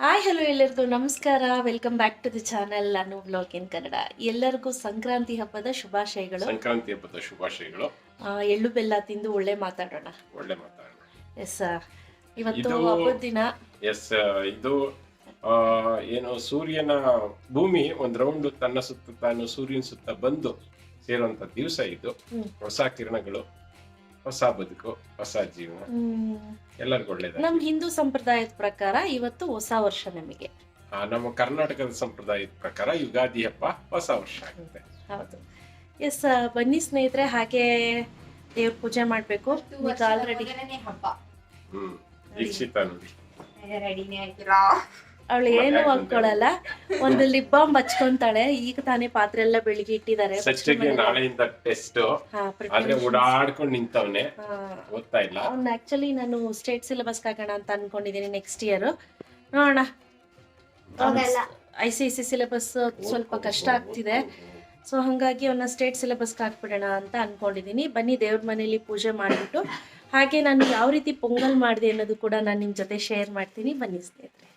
Hi hello ಎಲ್ಲರಿಗೂ ನಮಸ್ಕಾರ. Welcome back to the channel Anu vlog in Kannada. ಎಲ್ಲರಿಗೂ ಸಂಕ್ರಾಂತಿ ಹಬ್ಬದ ಶುಭಾಶಯಗಳು. ಎಳ್ಳು ಬೆಲ್ಲ ತಿಂದು ಒಳ್ಳೆ ಮಾತಾಡೋಣ. ಎಸ್, ಇವತ್ತು ಹಬ್ಬದ ದಿನ. ಎಸ್, ಇದು ಏನು ಸೂರ್ಯನ ಭೂಮಿ ಒಂದ್ ರೌಂಡ್ ತನ್ನ ಸುತ್ತ ತಾನು ಸೂರ್ಯನ ಸುತ್ತ ಬಂದು ಸೇರುವಂತ ದಿವಸ ಇದು. ಹೊಸ ಕಿರಣಗಳು, ಹೊಸ ಬದುಕು, ಹೊಸ ಜೀವನ ಎಲ್ಲರಿಗೂ ಒಳ್ಳೇದು. ನಮ್ಮ ಹಿಂದೂ ಸಂಪ್ರದಾಯದ ಪ್ರಕಾರ ಇವತ್ತು ಹೊಸ ವರ್ಷ ನಮಗೆ. ನಮ್ಮ ಕರ್ನಾಟಕದ ಸಂಪ್ರದಾಯದ ಪ್ರಕಾರ ಯುಗಾದಿ ಹಬ್ಬ ಹೊಸ ವರ್ಷ ಆಗುತ್ತೆ. ಹೌದು. ಎಸ್, ಬನ್ನಿ ಸ್ನೇಹಿತರೆ, ಹಾಗೆ ದೇವ್ರ ಪೂಜೆ ಮಾಡ್ಬೇಕು. ಆಲ್ರೆಡಿ ಹಬ್ಬ. ದೀಕ್ಷಿತ ನೋಡಿ ರೆಡಿನೇ ಆಯ್ತಿರಾ? ಅವಳು ಏನು ಹಾಕೊಳ್ಳಲ್ಲ, ಒಂದು ಲಿಪ್ ಬಾಂಬ್ ಹಚ್ಕೊಂತಾಳೆ. ಈಗ ತಾನೇ ಪಾತ್ರೆ ಎಲ್ಲ ಬೆಳಿಗ್ಗೆ ಇಟ್ಟಿದ್ದಾರೆ. ನಾಳೆಯಿಂದ ಟೆಸ್ಟ್ ಆದ್ರೆ ಓಡಾಡ್ಕೊಂಡು ನಿಂತವನೆ, ಓದ್ತಾ ಇಲ್ಲ. ಅವ್ನ ಆಕ್ಚುಲಿ ನಾನು ಸ್ಟೇಟ್ ಸಿಲೆಬಸ್ ಹಾಕೋಣ ಅಂತ ಅನ್ಕೊಂಡಿದ್ದೀನಿ ನೆಕ್ಸ್ಟ್ ಇಯರ್. ನೋಡೋಣ. ICSE ಸಿಲೆಬಸ್ ಸ್ವಲ್ಪ ಕಷ್ಟ ಆಗ್ತಿದೆ, ಸೊ ಹಾಗಾಗಿ ಅವನ್ನ ಸ್ಟೇಟ್ ಸಿಲೆಬಸ್ಗೆ ಹಾಕ್ಬಿಡೋಣ ಅಂತ ಅನ್ಕೊಂಡಿದ್ದೀನಿ. ಬನ್ನಿ ದೇವ್ರ ಮನೇಲಿ ಪೂಜೆ ಮಾಡಿಬಿಟ್ಟು ಹಾಗೆ ನಾನು ಯಾವ ರೀತಿ ಪೊಂಗಲ್ ಮಾಡಿದೆ ಅನ್ನೋದು ಕೂಡ ನಾನು ನಿಮ್ಮ ಜೊತೆ ಶೇರ್ ಮಾಡ್ತೀನಿ. ಬನ್ನಿ ಸ್ನೇಹಿತರೆ.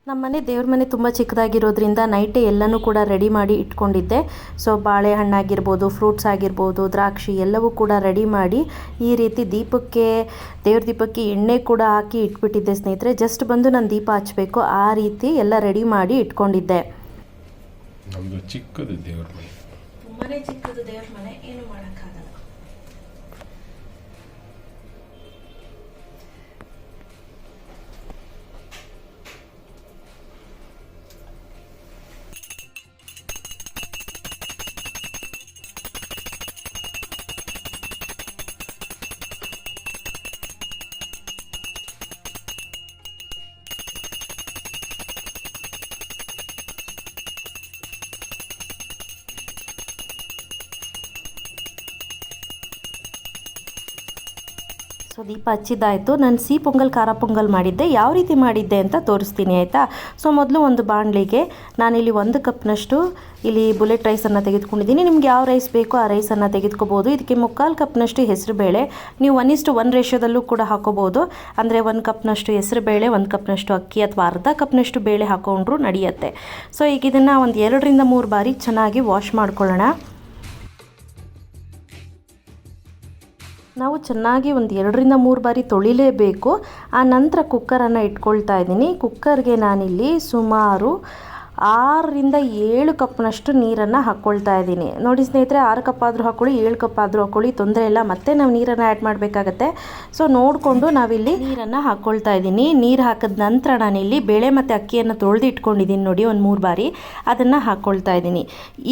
ನಮ್ಮ ಮನೆ ದೇವ್ರ ಮನೆ ತುಂಬ ಚಿಕ್ಕದಾಗಿರೋದ್ರಿಂದ ನೈಟೇ ಎಲ್ಲನೂ ಕೂಡ ರೆಡಿ ಮಾಡಿ ಇಟ್ಕೊಂಡಿದ್ದೆ. ಸೊ ಬಾಳೆಹಣ್ಣಾಗಿರ್ಬೋದು, ಫ್ರೂಟ್ಸ್ ಆಗಿರ್ಬೋದು, ದ್ರಾಕ್ಷಿ ಎಲ್ಲವೂ ಕೂಡ ರೆಡಿ ಮಾಡಿ ಈ ರೀತಿ ದೀಪಕ್ಕೆ, ದೇವ್ರ ದೀಪಕ್ಕೆ ಎಣ್ಣೆ ಕೂಡ ಹಾಕಿ ಇಟ್ಬಿಟ್ಟಿದ್ದೆ ಸ್ನೇಹಿತರೆ. ಜಸ್ಟ್ ಬಂದು ನಾನು ದೀಪ ಹಚ್ಚಬೇಕು, ಆ ರೀತಿ ಎಲ್ಲ ರೆಡಿ ಮಾಡಿ ಇಟ್ಕೊಂಡಿದ್ದೆ. ನಮ್ಮದು ಚಿಕ್ಕದು ದೇವ್ರ ಮನೆ, ತುಂಬಾನೇ ಚಿಕ್ಕದು ದೇವ್ರ ಮನೆ, ಏನು ಮಾಡೋಕ್ಕಾಗಲ್ಲ. ಸೊ ದೀಪ ಹಚ್ಚಿದ್ದಾಯಿತು. ನಾನು ಸಿಹಿ ಪೊಂಗಲ್, ಖಾರ ಪೊಂಗಲ್ ಮಾಡಿದ್ದೆ. ಯಾವ ರೀತಿ ಮಾಡಿದ್ದೆ ಅಂತ ತೋರಿಸ್ತೀನಿ ಆಯಿತಾ. ಸೊ ಮೊದಲು ಒಂದು ಬಾಣಲಿಗೆ ನಾನಿಲ್ಲಿ 1 ಕಪ್ನಷ್ಟು ಇಲ್ಲಿ ಬುಲೆಟ್ ರೈಸನ್ನು ತೆಗೆದುಕೊಂಡಿದ್ದೀನಿ. ನಿಮ್ಗೆ ಯಾವ ರೈಸ್ ಬೇಕೋ ಆ ರೈಸನ್ನು ತೆಗೆದುಕೋಬೋದು. ಇದಕ್ಕೆ 3/4 ಕಪ್ನಷ್ಟು ಹೆಸರುಬೇಳೆ, ನೀವು 1:1 ರೇಷಿಯೋದಲ್ಲೂ ಕೂಡ ಹಾಕೋಬೋದು. ಅಂದರೆ 1 ಕಪ್ನಷ್ಟು ಹೆಸರುಬೇಳೆ, 1 ಕಪ್ನಷ್ಟು ಅಕ್ಕಿ ಅಥವಾ ಅರ್ಧ ಕಪ್ನಷ್ಟು ಬೇಳೆ ಹಾಕೊಂಡ್ರೂ ನಡೆಯುತ್ತೆ. ಸೊ ಈಗ ಇದನ್ನು ಒಂದು 2ರಿಂದ 3 ಬಾರಿ ಚೆನ್ನಾಗಿ ವಾಶ್ ಮಾಡ್ಕೊಳ್ಳೋಣ. ನಾವು ಚೆನ್ನಾಗಿ ಒಂದು 2ರಿಂದ 3 ಬಾರಿ ತೊಳಿಲೇಬೇಕು. ಆ ನಂತರ ಕುಕ್ಕರನ್ನು ಇಟ್ಕೊಳ್ತಾ ಇದ್ದೀನಿ. ಕುಕ್ಕರ್ಗೆ ನಾನಿಲ್ಲಿ ಸುಮಾರು 6ರಿಂದ 7 ಕಪ್ನಷ್ಟು ನೀರನ್ನು ಹಾಕ್ಕೊಳ್ತಾ ಇದ್ದೀನಿ. ನೋಡಿ ಸ್ನೇಹಿತರೆ, 6 ಕಪ್ ಆದರೂ ಹಾಕ್ಕೊಳ್ಳಿ, 7 ಕಪ್ ಆದರೂ ಹಾಕ್ಕೊಳ್ಳಿ, ತೊಂದರೆ ಇಲ್ಲ. ಮತ್ತೆ ನಾವು ನೀರನ್ನು ಆ್ಯಡ್ ಮಾಡಬೇಕಾಗತ್ತೆ. ಸೊ ನೋಡಿಕೊಂಡು ನಾವಿಲ್ಲಿ ನೀರನ್ನು ಹಾಕ್ಕೊಳ್ತಾ ಇದ್ದೀನಿ. ನೀರು ಹಾಕಿದ ನಂತರ ನಾನಿಲ್ಲಿ ಬೇಳೆ ಮತ್ತು ಅಕ್ಕಿಯನ್ನು ತೊಳೆದು ಇಟ್ಕೊಂಡಿದ್ದೀನಿ ನೋಡಿ, ಒಂದು 3 ಬಾರಿ ಅದನ್ನು ಹಾಕ್ಕೊಳ್ತಾ ಇದ್ದೀನಿ.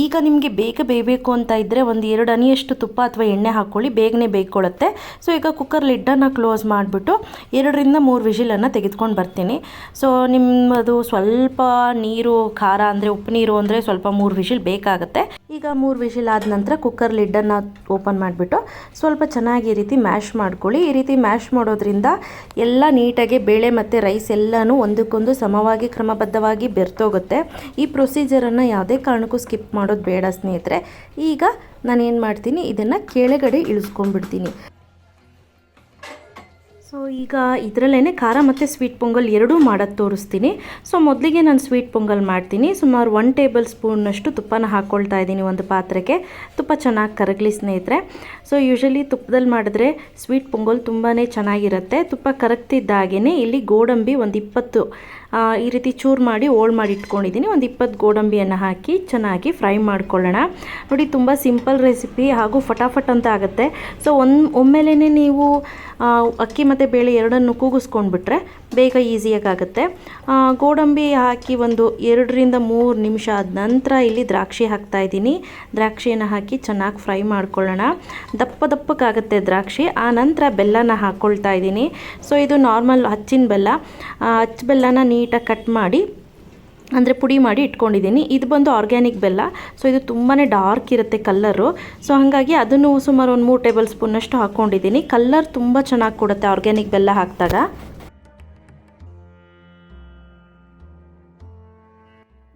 ಈಗ ನಿಮಗೆ ಬೇಗ ಬೇಯಬೇಕು ಅಂತ ಇದ್ದರೆ ಒಂದು 2 ಹನಿಯಷ್ಟು ತುಪ್ಪ ಅಥವಾ ಎಣ್ಣೆ ಹಾಕ್ಕೊಳ್ಳಿ, ಬೇಗನೆ ಬೇಯ್ಕೊಳ್ಳುತ್ತೆ. ಸೊ ಈಗ ಕುಕ್ಕರ್ ಲಿಡ್ಡನ್ನು ಕ್ಲೋಸ್ ಮಾಡಿಬಿಟ್ಟು 2ರಿಂದ 3 ವಿಷಿಲನ್ನು ತೆಗೆದುಕೊಂಡು ಬರ್ತೀನಿ. ಸೊ ನಿಮ್ಮದು ಸ್ವಲ್ಪ ನೀರು, ಖಾರ ಅಂದರೆ ಉಪ್ಪು ನೀರು ಅಂದರೆ ಸ್ವಲ್ಪ 3 ವಿಷಿಲ್ ಬೇಕಾಗುತ್ತೆ. ಈಗ 3 ವಿಷಿಲ್ ಆದ ನಂತರ ಕುಕ್ಕರ್ ಲಿಡ್ಡನ್ನು ಓಪನ್ ಮಾಡಿಬಿಟ್ಟು ಸ್ವಲ್ಪ ಚೆನ್ನಾಗಿ ಈ ರೀತಿ ಮ್ಯಾಶ್ ಮಾಡ್ಕೊಳ್ಳಿ. ಈ ರೀತಿ ಮ್ಯಾಶ್ ಮಾಡೋದ್ರಿಂದ ಎಲ್ಲ ನೀಟಾಗಿ ಬೇಳೆ ಮತ್ತು ರೈಸ್ ಎಲ್ಲನೂ ಒಂದಕ್ಕೊಂದು ಸಮವಾಗಿ ಕ್ರಮಬದ್ಧವಾಗಿ ಬೆರ್ತೋಗುತ್ತೆ. ಈ ಪ್ರೊಸೀಜರನ್ನು ಯಾವುದೇ ಕಾರಣಕ್ಕೂ ಸ್ಕಿಪ್ ಮಾಡೋದು ಬೇಡ ಸ್ನೇಹಿತರೆ. ಈಗ ನಾನೇನು ಮಾಡ್ತೀನಿ, ಇದನ್ನು ಕೆಳಗಡೆ ಇಳಿಸ್ಕೊಂಡ್ಬಿಡ್ತೀನಿ. ಸೊ ಈಗ ಇದರಲ್ಲೇ ಖಾರ ಮತ್ತು ಸ್ವೀಟ್ ಪೊಂಗಲ್ ಎರಡೂ ಮಾಡೋದು ತೋರಿಸ್ತೀನಿ. ಸೊ ಮೊದಲಿಗೆ ನಾನು ಸ್ವೀಟ್ ಪೊಂಗಲ್ ಮಾಡ್ತೀನಿ. ಸುಮಾರು 1 ಟೇಬಲ್ ಸ್ಪೂನ್ನಷ್ಟು ತುಪ್ಪನ ಹಾಕ್ಕೊಳ್ತಾ ಇದ್ದೀನಿ ಒಂದು ಪಾತ್ರೆಗೆ. ತುಪ್ಪ ಚೆನ್ನಾಗಿ ಕರಗಲಿ ಸ್ನೇಹಿತರೆ. ಸೊ ಯೂಶಲಿ ತುಪ್ಪದಲ್ಲಿ ಮಾಡಿದ್ರೆ ಸ್ವೀಟ್ ಪೊಂಗಲ್ ತುಂಬಾ ಚೆನ್ನಾಗಿರುತ್ತೆ. ತುಪ್ಪ ಕರಗ್ತಿದ್ದಾಗೇ ಇಲ್ಲಿ ಗೋಡಂಬಿ ಒಂದು 20 ಈ ರೀತಿ ಚೂರು ಮಾಡಿ ಓಲ್ಡ್ ಮಾಡಿ ಇಟ್ಕೊಂಡಿದ್ದೀನಿ. ಒಂದು 20 ಗೋಡಂಬಿಯನ್ನು ಹಾಕಿ ಚೆನ್ನಾಗಿ ಫ್ರೈ ಮಾಡ್ಕೊಳ್ಳೋಣ. ನೋಡಿ, ತುಂಬ ಸಿಂಪಲ್ ರೆಸಿಪಿ ಹಾಗೂ ಫಟಾಫಟ್ ಅಂತ ಆಗುತ್ತೆ. ಸೊ ಒಮ್ಮೆಲೇ ನೀವು ಅಕ್ಕಿ ಮತ್ತು ಬೇಳೆ ಎರಡನ್ನು ಕೂಗಿಸ್ಕೊಂಡ್ಬಿಟ್ರೆ ಬೇಗ ಈಸಿಯಾಗಿ ಆಗುತ್ತೆ. ಗೋಡಂಬಿ ಹಾಕಿ ಒಂದು 2ರಿಂದ 3 ನಿಮಿಷ ಆದ ನಂತರ ಇಲ್ಲಿ ದ್ರಾಕ್ಷಿ ಹಾಕ್ತಾಯಿದ್ದೀನಿ. ದ್ರಾಕ್ಷಿಯನ್ನು ಹಾಕಿ ಚೆನ್ನಾಗಿ ಫ್ರೈ ಮಾಡ್ಕೊಳ್ಳೋಣ. ದಪ್ಪಕ್ಕಾಗುತ್ತೆ ದ್ರಾಕ್ಷಿ. ಆ ನಂತರ ಬೆಲ್ಲನ ಹಾಕ್ಕೊಳ್ತಾ ಇದ್ದೀನಿ. ಸೊ ಇದು ನಾರ್ಮಲ್ ಹಚ್ಚಿನ ಬೆಲ್ಲ. ಹಚ್ಚ ಬೆಲ್ಲನ ನೀಟಾಗಿ ಕಟ್ ಮಾಡಿ ಅಂದರೆ ಪುಡಿ ಮಾಡಿ ಇಟ್ಕೊಂಡಿದ್ದೀನಿ. ಇದು ಬಂದು ಆರ್ಗ್ಯಾನಿಕ್ ಬೆಲ್ಲ. ಸೊ ಇದು ತುಂಬಾ ಡಾರ್ಕ್ ಇರುತ್ತೆ ಕಲ್ಲರು. ಸೊ ಹಾಗಾಗಿ ಅದನ್ನು ಸುಮಾರು ಒಂದು 3 ಟೇಬಲ್ ಸ್ಪೂನ್ನಷ್ಟು ಹಾಕ್ಕೊಂಡಿದ್ದೀನಿ. ಕಲ್ಲರ್ ತುಂಬ ಚೆನ್ನಾಗಿ ಕೊಡುತ್ತೆ ಆರ್ಗ್ಯಾನಿಕ್ ಬೆಲ್ಲ ಹಾಕಿದಾಗ.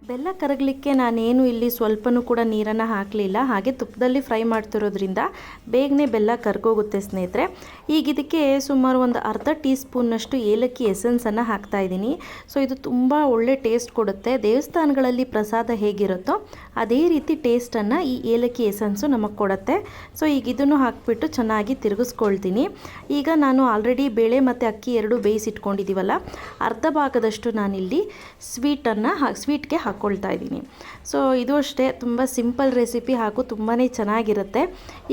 ಬೆಲ್ಲ ಕರಗಲಿಕ್ಕೆ ನಾನೇನು ಇಲ್ಲಿ ಸ್ವಲ್ಪನೂ ಕೂಡ ನೀರನ್ನು ಹಾಕಲಿಲ್ಲ, ಹಾಗೆ ತುಪ್ಪದಲ್ಲಿ ಫ್ರೈ ಮಾಡ್ತಿರೋದ್ರಿಂದ ಬೇಗನೆ ಬೆಲ್ಲ ಕರ್ಗೋಗುತ್ತೆ ಸ್ನೇಹಿತರೆ. ಈಗ ಇದಕ್ಕೆ ಸುಮಾರು ಒಂದು ಅರ್ಧ ಟೀ ಸ್ಪೂನ್ನಷ್ಟು ಏಲಕ್ಕಿ ಎಸೆನ್ಸನ್ನು ಹಾಕ್ತಾಯಿದ್ದೀನಿ. ಸೊ ಇದು ತುಂಬ ಒಳ್ಳೆ ಟೇಸ್ಟ್ ಕೊಡುತ್ತೆ. ದೇವಸ್ಥಾನಗಳಲ್ಲಿ ಪ್ರಸಾದ ಹೇಗಿರುತ್ತೋ ಅದೇ ರೀತಿ ಟೇಸ್ಟನ್ನು ಈ ಏಲಕ್ಕಿ ಎಸೆನ್ಸು ನಮಗೆ ಕೊಡುತ್ತೆ. ಸೊ ಈಗ ಇದನ್ನು ಹಾಕಿಬಿಟ್ಟು ಚೆನ್ನಾಗಿ ತಿರುಗಿಸ್ಕೊಳ್ತೀನಿ. ಈಗ ನಾನು ಆಲ್ರೆಡಿ ಬೇಳೆ ಮತ್ತು ಅಕ್ಕಿ ಎರಡು ಬೇಯಿಸಿಟ್ಕೊಂಡಿದ್ದೀವಲ್ಲ, ಅರ್ಧ ಭಾಗದಷ್ಟು ನಾನಿಲ್ಲಿ ಸ್ವೀಟ್ಗೆ ಹಾಕ್ಕೊಳ್ತಾ ಇದ್ದೀನಿ. ಸೊ ಇದು ಅಷ್ಟೇ ತುಂಬ ಸಿಂಪಲ್ ರೆಸಿಪಿ ಹಾಗೂ ತುಂಬಾ ಚೆನ್ನಾಗಿರುತ್ತೆ.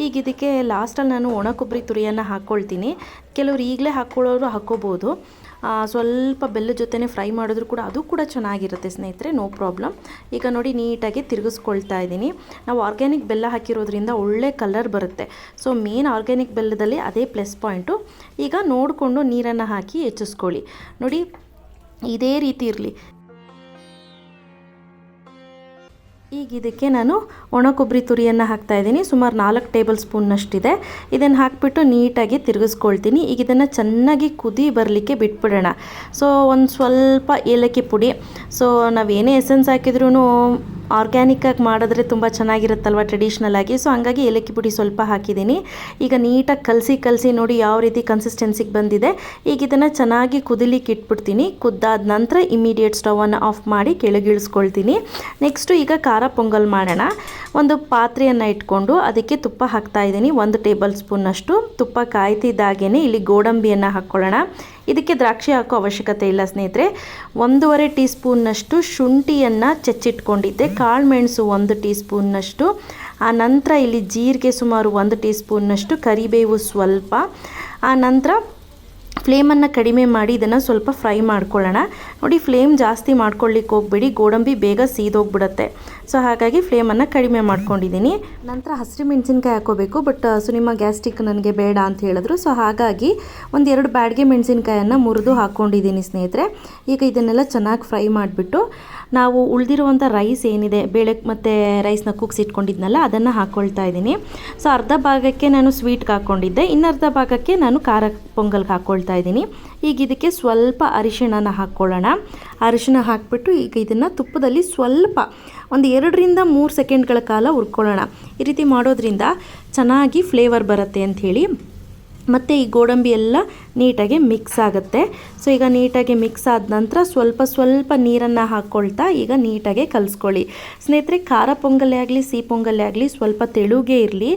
ಈಗ ಇದಕ್ಕೆ ಲಾಸ್ಟಲ್ಲಿ ನಾನು ಒಣ ಕೊಬ್ಬರಿ ತುರಿಯನ್ನು ಹಾಕ್ಕೊಳ್ತೀನಿ. ಕೆಲವರು ಈಗಲೇ ಹಾಕ್ಕೊಳ್ಳೋರು ಹಾಕ್ಕೋಬೋದು, ಸ್ವಲ್ಪ ಬೆಲ್ಲದ ಜೊತೆನೇ ಫ್ರೈ ಮಾಡಿದ್ರು ಕೂಡ ಅದು ಕೂಡ ಚೆನ್ನಾಗಿರುತ್ತೆ ಸ್ನೇಹಿತರೆ, ನೋ ಪ್ರಾಬ್ಲಮ್. ಈಗ ನೋಡಿ ನೀಟಾಗಿ ತಿರುಗಿಸ್ಕೊಳ್ತಾ ಇದ್ದೀನಿ. ನಾವು ಆರ್ಗ್ಯಾನಿಕ್ ಬೆಲ್ಲ ಹಾಕಿರೋದ್ರಿಂದ ಒಳ್ಳೆ ಕಲರ್ ಬರುತ್ತೆ. ಸೊ ಮೇನ್ ಆರ್ಗ್ಯಾನಿಕ್ ಬೆಲ್ಲದಲ್ಲಿ ಅದೇ ಪ್ಲಸ್ ಪಾಯಿಂಟು. ಈಗ ನೋಡಿಕೊಂಡು ನೀರನ್ನು ಹಾಕಿ ಹೆಚ್ಚಿಸ್ಕೊಳ್ಳಿ. ನೋಡಿ ಇದೇ ರೀತಿ ಇರಲಿ. ಈಗ ಇದಕ್ಕೆ ನಾನು ಒಣ ಕೊಬ್ಬರಿ ತುರಿಯನ್ನು ಹಾಕ್ತಾಯಿದ್ದೀನಿ. ಸುಮಾರು 4 ಟೇಬಲ್ ಸ್ಪೂನ್ನಷ್ಟಿದೆ. ಇದನ್ನು ಹಾಕಿಬಿಟ್ಟು ನೀಟಾಗಿ ತಿರುಗಿಸ್ಕೊಳ್ತೀನಿ. ಈಗ ಇದನ್ನು ಚೆನ್ನಾಗಿ ಕುದಿ ಬರಲಿಕ್ಕೆ ಬಿಟ್ಬಿಡೋಣ. ಸೊ ಒಂದು ಸ್ವಲ್ಪ ಏಲಕ್ಕಿ ಪುಡಿ, ಸೊ ನಾವೇನೇ ಎಸೆನ್ಸ್ ಹಾಕಿದ್ರೂ ಆರ್ಗ್ಯಾನಿಕ್ಕಾಗಿ ಮಾಡಿದ್ರೆ ತುಂಬ ಚೆನ್ನಾಗಿರುತ್ತಲ್ವ ಟ್ರೆಡಿಷ್ನಲ್ ಆಗಿ. ಸೊ ಹಂಗಾಗಿ ಏಲಕ್ಕಿ ಪುಡಿ ಸ್ವಲ್ಪ ಹಾಕಿದ್ದೀನಿ. ಈಗ ನೀಟಾಗಿ ಕಲಸಿ ನೋಡಿ ಯಾವ ರೀತಿ ಕನ್ಸಿಸ್ಟೆನ್ಸಿಗೆ ಬಂದಿದೆ. ಈಗ ಇದನ್ನು ಚೆನ್ನಾಗಿ ಕುದಿಲಿಕ್ಕೆ ಇಟ್ಬಿಡ್ತೀನಿ. ಕುದ್ದಾದ ನಂತರ ಇಮಿಡಿಯೇಟ್ ಸ್ಟವನ್ನು ಆಫ್ ಮಾಡಿ ಕೆಳಗಿಳಿಸ್ಕೊಳ್ತೀನಿ. ನೆಕ್ಸ್ಟು ಈಗ ಖಾರ ಪೊಂಗಲ್ ಮಾಡೋಣ. ಒಂದು ಪಾತ್ರೆಯನ್ನು ಇಟ್ಕೊಂಡು ಅದಕ್ಕೆ ತುಪ್ಪ ಹಾಕ್ತಾಯಿದ್ದೀನಿ. 1 ಟೇಬಲ್ ಸ್ಪೂನ್ನಷ್ಟು ತುಪ್ಪ ಕಾಯ್ತಿದ್ದಾಗೇ ಇಲ್ಲಿ ಗೋಡಂಬಿಯನ್ನು ಹಾಕ್ಕೊಳ್ಳೋಣ. ಇದಕ್ಕೆ ದ್ರಾಕ್ಷಿ ಹಾಕೋ ಅವಶ್ಯಕತೆ ಇಲ್ಲ ಸ್ನೇಹಿತರೆ. 1.5 ಟೀ ಸ್ಪೂನ್ನಷ್ಟು ಶುಂಠಿಯನ್ನು ಚಚ್ಚಿಟ್ಕೊಂಡಿದ್ದೆ, ಕಾಳು ಮೆಣಸು 1 ಟೀ ಸ್ಪೂನ್ನಷ್ಟು, ಆ ನಂತರ ಇಲ್ಲಿ ಜೀರಿಗೆ ಸುಮಾರು 1 ಟೀ ಸ್ಪೂನ್ನಷ್ಟು, ಕರಿಬೇವು ಸ್ವಲ್ಪ, ಆ ನಂತರ ಫ್ಲೇಮನ್ನು ಕಡಿಮೆ ಮಾಡಿ ಇದನ್ನು ಸ್ವಲ್ಪ ಫ್ರೈ ಮಾಡ್ಕೊಳ್ಳೋಣ. ನೋಡಿ ಫ್ಲೇಮ್ ಜಾಸ್ತಿ ಮಾಡ್ಕೊಳ್ಳಿಕ್ಕೆ ಹೋಗ್ಬೇಡಿ, ಗೋಡಂಬಿ ಬೇಗ ಸೀದೋಗ್ಬಿಡುತ್ತೆ. ಸೊ ಹಾಗಾಗಿ ಫ್ಲೇಮನ್ನು ಕಡಿಮೆ ಮಾಡ್ಕೊಂಡಿದ್ದೀನಿ. ನಂತರ ಹಸಿರು ಮೆಣಸಿನ್ಕಾಯಿ ಹಾಕೋಬೇಕು, ಬಟ್ ಸುನಿಮ ಗ್ಯಾಸ್ಟ್ರಿಕ್ ನನಗೆ ಬೇಡ ಅಂತ ಹೇಳಿದ್ರು. ಸೊ ಹಾಗಾಗಿ 1-2 ಬ್ಯಾಡ್ಗೆ ಮೆಣಸಿನ್ಕಾಯನ್ನು ಮುರಿದು ಹಾಕ್ಕೊಂಡಿದ್ದೀನಿ ಸ್ನೇಹಿತರೆ. ಈಗ ಇದನ್ನೆಲ್ಲ ಚೆನ್ನಾಗಿ ಫ್ರೈ ಮಾಡಿಬಿಟ್ಟು ನಾವು ಉಳಿದಿರುವಂಥ ರೈಸ್ ಏನಿದೆ, ಬೇಳೆ ಮತ್ತು ರೈಸ್ನ ಕೂಗಿಸಿಟ್ಕೊಂಡಿದ್ನಲ್ಲ ಅದನ್ನು ಹಾಕ್ಕೊಳ್ತಾ ಇದ್ದೀನಿ. ಸೊ ಅರ್ಧ ಭಾಗಕ್ಕೆ ನಾನು ಸ್ವೀಟ್ಗೆ ಹಾಕ್ಕೊಂಡಿದ್ದೆ, ಇನ್ನರ್ಧ ಭಾಗಕ್ಕೆ ನಾನು ಖಾರ ಪೊಂಗಲ್ಗೆ ಹಾಕ್ಕೊಳ್ತಾ ಇದ್ದೀನಿ. ಈಗ ಇದಕ್ಕೆ ಸ್ವಲ್ಪ ಅರಿಶಿಣನ ಹಾಕ್ಕೊಳ್ಳೋಣ. ಅರಿಶಿಣ ಹಾಕಿಬಿಟ್ಟು ಈಗ ಇದನ್ನು ತುಪ್ಪದಲ್ಲಿ ಸ್ವಲ್ಪ ಒಂದು 2-3 ಸೆಕೆಂಡ್ಗಳ ಕಾಲ ಹುರ್ಕೊಳ್ಳೋಣ. ಈ ರೀತಿ ಮಾಡೋದ್ರಿಂದ ಚೆನ್ನಾಗಿ ಫ್ಲೇವರ್ ಬರುತ್ತೆ ಅಂಥೇಳಿ. ಮತ್ತು ಈ ಗೋಡಂಬಿ ಎಲ್ಲ ನೀಟಾಗಿ ಮಿಕ್ಸ್ ಆಗುತ್ತೆ. ಸೊ ಈಗ ನೀಟಾಗಿ ಮಿಕ್ಸ್ ಆದ ನಂತರ ಸ್ವಲ್ಪ ನೀರನ್ನು ಹಾಕ್ಕೊಳ್ತಾ ಈಗ ನೀಟಾಗಿ ಕಲಿಸ್ಕೊಳ್ಳಿ ಸ್ನೇಹಿತರೆ. ಖಾರ ಪೊಂಗಲ್ಲೇ ಆಗಲಿ ಸಿಹಿ ಪೊಂಗಲ್ಲೇ ಆಗಲಿ ಸ್ವಲ್ಪ ತೆಳುಗೆ ಇರಲಿ.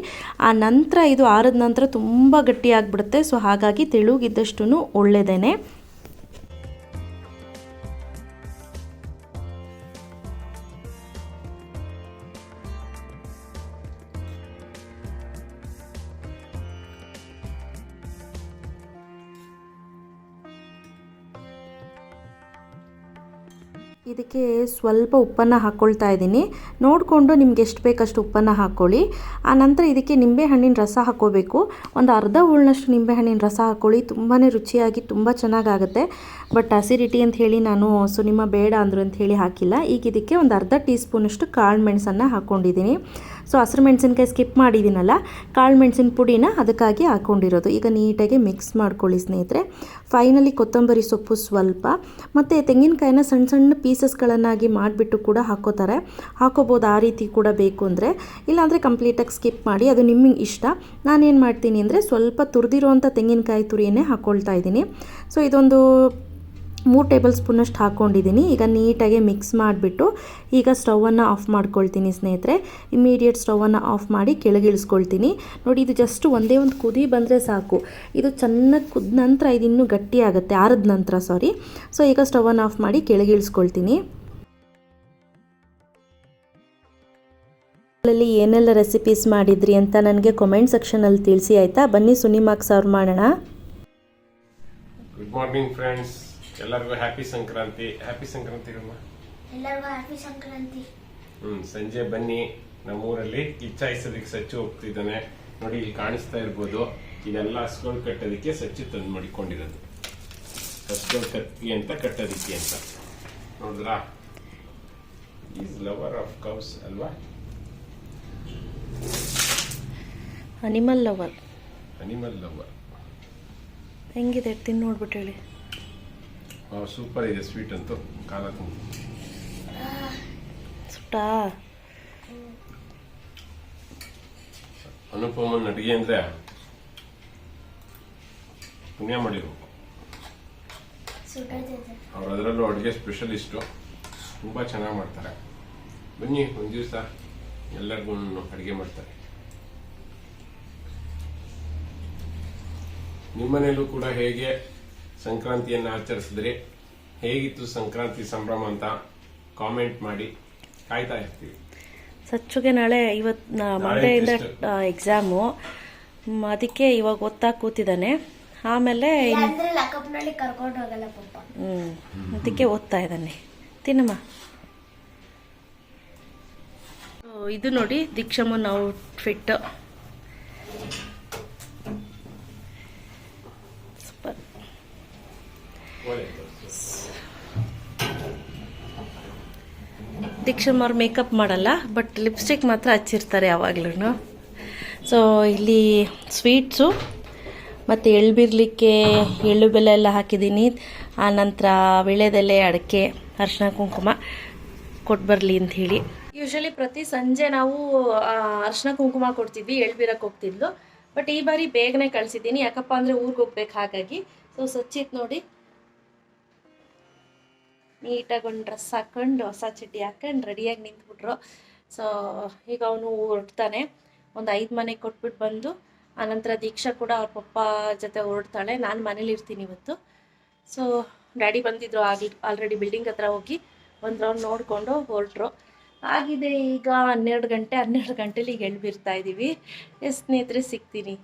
ಆ ನಂತರ ಇದು ಆರಿದ ನಂತರ ತುಂಬ ಗಟ್ಟಿಯಾಗಿಬಿಡುತ್ತೆ. ಸೊ ಹಾಗಾಗಿ ತೆಳುಗಿದ್ದಷ್ಟು ಒಳ್ಳೆಯದೇ. ಇದಕ್ಕೆ ಸ್ವಲ್ಪ ಉಪ್ಪನ್ನು ಹಾಕ್ಕೊಳ್ತಾ ಇದ್ದೀನಿ. ನೋಡಿಕೊಂಡು ನಿಮ್ಗೆ ಎಷ್ಟು ಬೇಕಷ್ಟು ಉಪ್ಪನ್ನು ಹಾಕ್ಕೊಳ್ಳಿ. ಆನಂತರ ಇದಕ್ಕೆ ನಿಂಬೆಹಣ್ಣಿನ ರಸ ಹಾಕ್ಕೋಬೇಕು. ಒಂದು ಅರ್ಧ ಉಳ್ನಷ್ಟು ನಿಂಬೆಹಣ್ಣಿನ ರಸ ಹಾಕ್ಕೊಳ್ಳಿ, ತುಂಬಾ ರುಚಿಯಾಗಿ ತುಂಬ ಚೆನ್ನಾಗಾಗುತ್ತೆ. ಬಟ್ ಅಸಿಡಿಟಿ ಅಂತ ಹೇಳಿ ನಾನು ಸುನಿಮ ಬೇಡ ಅಂದರು ಅಂತ ಹೇಳಿ ಹಾಕಿಲ್ಲ. ಈಗ ಇದಕ್ಕೆ ಒಂದು ಅರ್ಧ ಟೀ ಸ್ಪೂನಷ್ಟು ಕಾಳು ಮೆಣಸನ್ನು ಹಾಕ್ಕೊಂಡಿದ್ದೀನಿ. ಸೊ ಹಸಿರು ಮೆಣಸಿನ್ಕಾಯಿ ಸ್ಕಿಪ್ ಮಾಡಿದ್ದೀನಲ್ಲ, ಕಾಳು ಮೆಣಸಿನ ಪುಡಿನ ಅದಕ್ಕಾಗಿ ಹಾಕ್ಕೊಂಡಿರೋದು. ಈಗ ನೀಟಾಗಿ ಮಿಕ್ಸ್ ಮಾಡ್ಕೊಳ್ಳಿ ಸ್ನೇಹಿತರೆ. ಫೈನಲಿ ಕೊತ್ತಂಬರಿ ಸೊಪ್ಪು ಸ್ವಲ್ಪ, ಮತ್ತು ತೆಂಗಿನಕಾಯಿನ ಸಣ್ಣ ಪೀಸಸ್ಗಳನ್ನಾಗಿ ಮಾಡಿಬಿಟ್ಟು ಕೂಡ ಹಾಕೋಬೋದು. ಆ ರೀತಿ ಕೂಡ ಬೇಕು ಅಂದರೆ, ಇಲ್ಲಾಂದರೆ ಕಂಪ್ಲೀಟಾಗಿ ಸ್ಕಿಪ್ ಮಾಡಿ, ಅದು ನಿಮಗೆ ಇಷ್ಟ. ನಾನೇನು ಮಾಡ್ತೀನಿ ಅಂದರೆ ಸ್ವಲ್ಪ ತುರಿದಿರೋವಂಥ ತೆಂಗಿನಕಾಯಿ ತುರಿಯನ್ನೇ ಹಾಕ್ಕೊಳ್ತಾ ಇದ್ದೀನಿ. ಸೊ ಇದೊಂದು 3 ಟೇಬಲ್ ಸ್ಪೂನಷ್ಟು ಹಾಕ್ಕೊಂಡಿದ್ದೀನಿ. ಈಗ ನೀಟಾಗಿ ಮಿಕ್ಸ್ ಮಾಡಿಬಿಟ್ಟು ಈಗ ಸ್ಟವನ್ನು ಆಫ್ ಮಾಡ್ಕೊಳ್ತೀನಿ ಸ್ನೇಹಿತರೆ. ಇಮಿಡಿಯೇಟ್ ಸ್ಟವನ್ನು ಆಫ್ ಮಾಡಿ ಕೆಳಗಿಳಿಸ್ಕೊಳ್ತೀನಿ. ನೋಡಿ ಇದು ಜಸ್ಟ್ ಒಂದೇ ಒಂದು ಕುದಿ ಬಂದರೆ ಸಾಕು. ಇದು ಚೆನ್ನಾಗಿ ಕುದ ನಂತರ ಇದು ಇನ್ನೂ ಗಟ್ಟಿ ಆಗುತ್ತೆ, ಆರಿದ ನಂತರ ಸಾರಿ. ಸೊ ಈಗ ಸ್ಟವನ್ನು ಆಫ್ ಮಾಡಿ ಕೆಳಗಿಳಿಸ್ಕೊಳ್ತೀನಿ. ಅಲ್ಲಿ ಏನೆಲ್ಲ ರೆಸಿಪೀಸ್ ಮಾಡಿದ್ರಿ ಅಂತ ನನಗೆ ಕಾಮೆಂಟ್ ಸೆಕ್ಷನಲ್ಲಿ ತಿಳಿಸಿ ಆಯಿತಾ. ಬನ್ನಿ ಸುನಿಮಾಗೆ ಸರ್ವ್ ಮಾಡೋಣ. ಗುಡ್ ಮಾರ್ನಿಂಗ್ ಫ್ರೆಂಡ್ಸ್, ಎಲ್ಲರಿಗೂ ಹ್ಯಾಪಿ ಸಂಕ್ರಾಂತಿ. ಹ್ಯಾಪಿ ಸಂಕ್ರಾಂತಿ ಅಮ್ಮ, ಎಲ್ಲರಿಗೂ ಹ್ಯಾಪಿ ಸಂಕ್ರಾಂತಿ. ಸಂಜೆ ಬನ್ನಿ, ನಮ್ಮೂರಲ್ಲಿ ಕಿಚ್ಚಾಯಿಸೋದಕ್ಕೆ ಸಚ್ಚು ಹೋಗ್ತಿದ್ದಾನೆ. ನೋಡಿ ಇಲ್ಲಿ ಕಾಣಿಸ್ತಾ ಇರ್ಬೋದು, ಇದೆಲ್ಲ ಹಸ್ಗಳು ಕಟ್ಟೋದಕ್ಕೆ ಸಚ್ಚು ತಂದು ಮಾಡಿಕೊಂಡಿರೋದು. ಹಸ್ಗಳು ಕತ್ತಿ ಅಂತ ಕಟ್ಟೋದಕ್ಕೆ ಅಂತ ನೋಡಿದ್ರಾ. ಈಸ್ ಲವರ್ ಆಫ್ ಕೌಸ್ ಅಲ್ವಾ, ಅನಿಮಲ್ ಲವರ್. ಹೆಂಗಿದೆ ತಿಂದು ನೋಡ್ಬಿಟ್ಟು ಹೇಳಿ. ಸೂಪರ್ ಇದೆ, ಸ್ವೀಟ್ ಅಂತೂ ಕಾಲ ತುಂಬ. ಅನುಪಮನ್ ಅಡುಗೆ ಅಂದರೆ ಪುಣ್ಯ ಮಾಡಿರು. ಅವ್ರು ಅದರಲ್ಲೂ ಅಡುಗೆ ಸ್ಪೆಷಲಿಸ್ಟು, ತುಂಬ ಚೆನ್ನಾಗಿ ಮಾಡ್ತಾರೆ. ಬನ್ನಿ ಒಂದು ದಿವಸ ಎಲ್ಲರಿಗೂ ಅಡುಗೆ ಮಾಡ್ತಾರೆ. ನಿಮ್ಮನೇಲೂ ಕೂಡ ಹೇಗೆ ಸಂಕ್ರಾಂತಿಯನ್ನು ಆಚರಿಸಿದ್ರಿ, ಹೇಗಿತ್ತು ಸಂಕ್ರಾಂತಿ ಸಂಭ್ರಮ ಅಂತ ಕಾಮೆಂಟ್ ಮಾಡಿ, ಕಾಯ್ತಾ ಇರ್ತೀವಿ. ಸಚ್ಚುಗೆ ನಾಳೆ ಇವತ್ತು ಮಂಡೆಯಿಂದ ಎಕ್ಸಾಮು, ಅದಕ್ಕೆ ಇವಾಗ ಓದ್ತಾ ಕೂತಿದ್ದಾನೆ. ಆಮೇಲೆ ಅದಕ್ಕೆ ಓದ್ತಾ ಇದ್ದಾನೆ. ತಿನ್ನಮ್ಮ. ಇದು ನೋಡಿ ದೀಕ್ಷಮ್ಮನ ಔಟ್ಫಿಟ್. ಸೂಪರ್. ದೀಕ್ಷಮ್ಮ ಅವ್ರು ಮೇಕಪ್ ಮಾಡಲ್ಲ, ಬಟ್ ಲಿಪ್ಸ್ಟಿಕ್ ಮಾತ್ರ ಹಚ್ಚಿರ್ತಾರೆ ಯಾವಾಗ್ಲೂ. ಸೊ ಇಲ್ಲಿ ಸ್ವೀಟ್ಸು ಮತ್ತು ಎಳ್ಬಿರ್ಲಿಕ್ಕೆ ಎಳ್ಳು ಬೆಲ್ಲ ಎಲ್ಲ ಹಾಕಿದ್ದೀನಿ. ಆನಂತರ ವೀಳ್ಯದೆಲೆ, ಅಡಿಕೆ, ಅರಿಶಿನ ಕುಂಕುಮ ಕೊಟ್ಟು ಬರಲಿ ಅಂತ ಹೇಳಿ. ಯೂಶಲಿ ಪ್ರತಿ ಸಂಜೆ ನಾವು ಅರಿಶಿನ ಕುಂಕುಮ ಕೊಡ್ತಿದ್ವಿ, ಎಳ್ಬೀರಕ್ಕೆ ಹೋಗ್ತಿದ್ಲು. ಬಟ್ ಈ ಬಾರಿ ಬೇಗನೆ ಕಳಿಸಿದ್ದೀನಿ, ಯಾಕಪ್ಪ ಅಂದರೆ ಊರಿಗೆ ಹೋಗ್ಬೇಕು, ಹಾಗಾಗಿ. ಸೊ ಸಚ್ಚಿತ್ ನೋಡಿ, ನೀಟಾಗಿ ಒಂದು ಡ್ರೆಸ್ ಹಾಕೊಂಡು ಹೊಸ ಚಡ್ಡಿ ಹಾಕೊಂಡು ರೆಡಿಯಾಗಿ ನಿಂತ್ಬಿಟ್ರು. ಸೊ ಈಗ ಅವನು ಹೊರಡ್ತಾನೆ. ಒಂದು 5 ಮನೆಗೆ ಕೊಟ್ಬಿಟ್ಟು ಬಂದು ಆನಂತರ ದೀಕ್ಷಾ ಕೂಡ ಅವ್ರ ಪಪ್ಪ ಜೊತೆ ಹೊರಡ್ತಾಳೆ. ನಾನು ಮನೇಲಿ ಇರ್ತೀನಿ ಇವತ್ತು. ಸೊ ಡ್ಯಾಡಿ ಬಂದಿದ್ರು ಆಲ್ರೆಡಿ ಬಿಲ್ಡಿಂಗ್ ಹತ್ರ ಹೋಗಿ ಒಂದು ರೌಂಡ್ ನೋಡಿಕೊಂಡು ಹೊರಟ್ರು. ಆಗಿದೆ ಈಗ 12 ಗಂಟೆ. 12 ಗಂಟೆಲಿ ಈಗ ಎಳ್ಬಿರ್ತಾ ಇದ್ದೀವಿ. ಸ್ನೇಹಿತರೆ ಸಿಗ್ತೀನಿ.